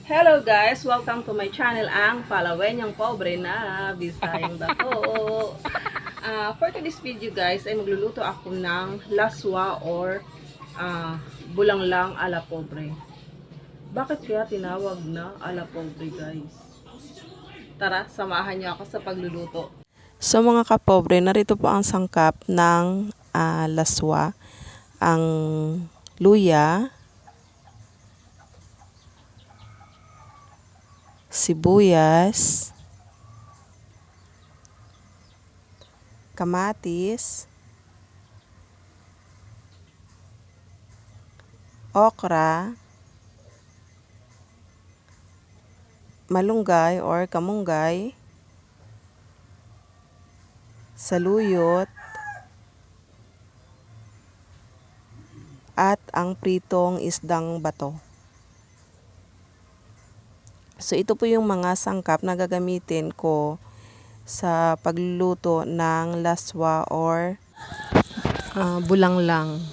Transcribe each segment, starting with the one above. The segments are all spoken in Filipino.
Hello guys! Welcome to my channel, ang Palawenyang Pobre na Bisayang Dako. For today's video guys, ay magluluto ako ng laswa or bulanglang ala pobre. Bakit kaya tinawag na ala pobre guys? Tara, samahan niyo ako sa pagluluto. So mga kapobre, narito po ang sangkap ng laswa. Ang luya, sibuyas, kamatis, okra, malunggay or kamunggay, saluyot, at ang pritong isdang bato. So, ito po yung mga sangkap na gagamitin ko sa pagluluto ng laswa or bulanglang.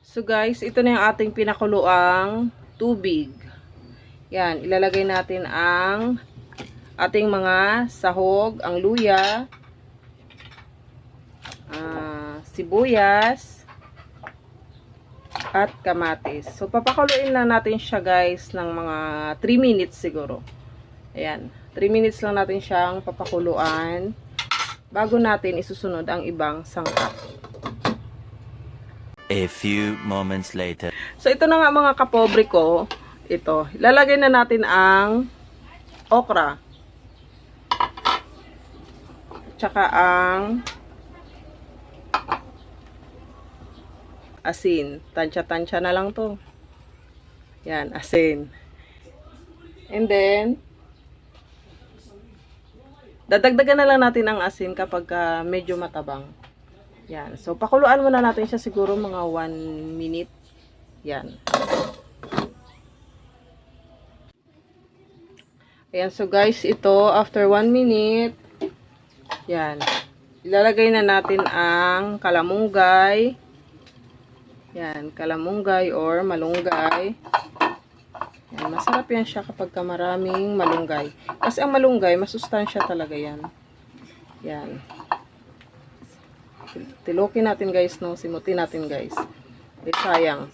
So guys, ito na yung ating pinakuluang tubig. Yan, ilalagay natin ang ating mga sahog, ang luya, sibuyas, at kamatis. So, papakuluin lang natin siya guys ng mga 3 minutes siguro. Ayan. 3 minutes lang natin siyang papakuluan bago natin isusunod ang ibang sangkap. A few moments later. So, ito na nga mga kapobre ko. Ito. Ilalagay na natin ang okra. Tsaka ang asin. Tansya-tansya na lang to. Yan, asin. And then, dadagdagan na lang natin ang asin kapag medyo matabang. Yan. So, pakuluan muna natin siya siguro mga 1 minute. Yan. Ayan. So, guys, ito, after 1 minute, yan. Ilalagay na natin ang kalamunggay. Yan, kalamunggay or malunggay. Yan, masarap yan siya kapag maraming malunggay. Kasi ang malunggay, masustansya talaga yan. Yan. Tilokin natin guys, no? Simutin natin guys. Di sayang.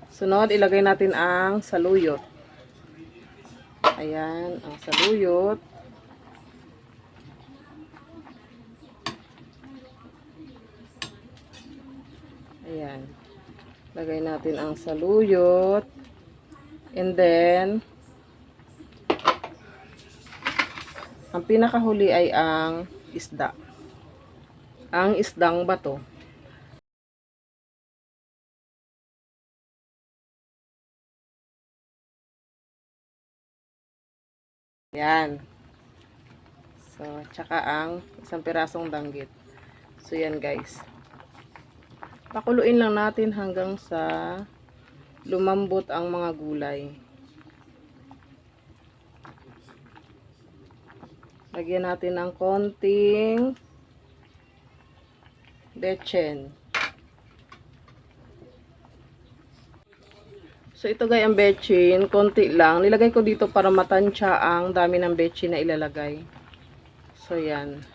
Sunod, ilagay natin ang saluyot. Ayan, ang saluyot. Ayan. Lagay natin ang saluyot. And then, ang pinakahuli ay ang isda. Ang isdang bato. Yan. So, tsaka ang isang pirasong danggit. So, yan guys. Pakuluin lang natin hanggang sa lumambot ang mga gulay. Lagyan natin ng konting betchin. So ito guys ang betchin, konti lang. Nilagay ko dito para matansya ang dami ng betchin na ilalagay. So yan.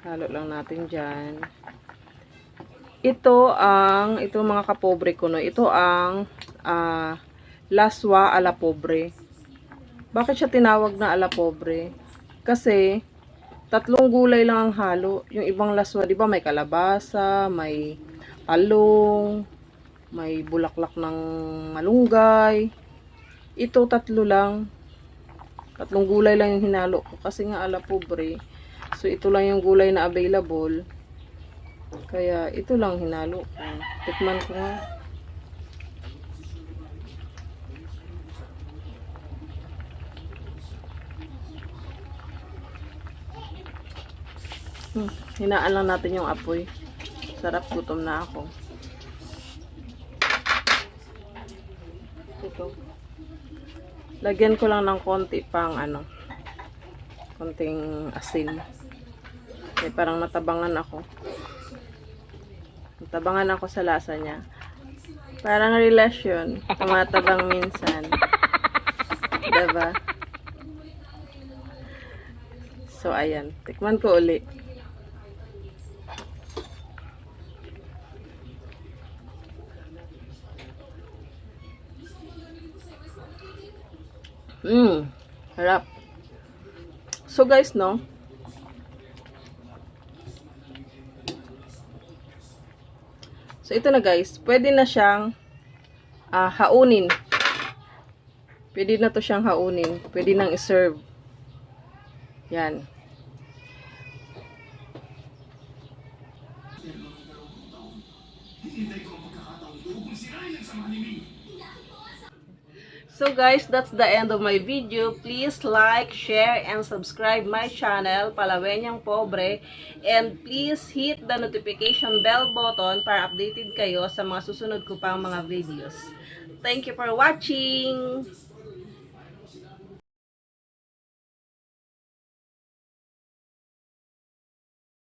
Halo lang natin dyan. Ito mga kapobre ko, no? Ito ang laswa ala pobre. Bakit siya tinawag na ala pobre? Kasi 3 gulay lang ang halo. Yung ibang laswa, di ba, may kalabasa, may talong, may bulaklak ng malunggay. Ito 3 lang. 3 gulay lang yung hinalo ko kasi nga ala pobre. So ito lang yung gulay na available. Kaya, ito lang hinalo ko. Tikman ko nga. Hinaan lang natin yung apoy. Sarap, gutom na ako. Ito. Lagyan ko lang ng konti pang konting asin. Parang natabangan ako. Tabangan ako sa lasa niya. Parang relasyon. Tumatabang minsan. Diba? So, ayan. Tikman ko uli. Harap. So, guys, no? So, ito na guys. Pwede na siyang haunin. Pwede na to siyang haunin. Pwede nang iserve. Yan. So guys, that's the end of my video. Please like, share, and subscribe my channel, Palawenyang Pobre. And please hit the notification bell button para updated kayo sa mga susunod ko pang mga videos. Thank you for watching!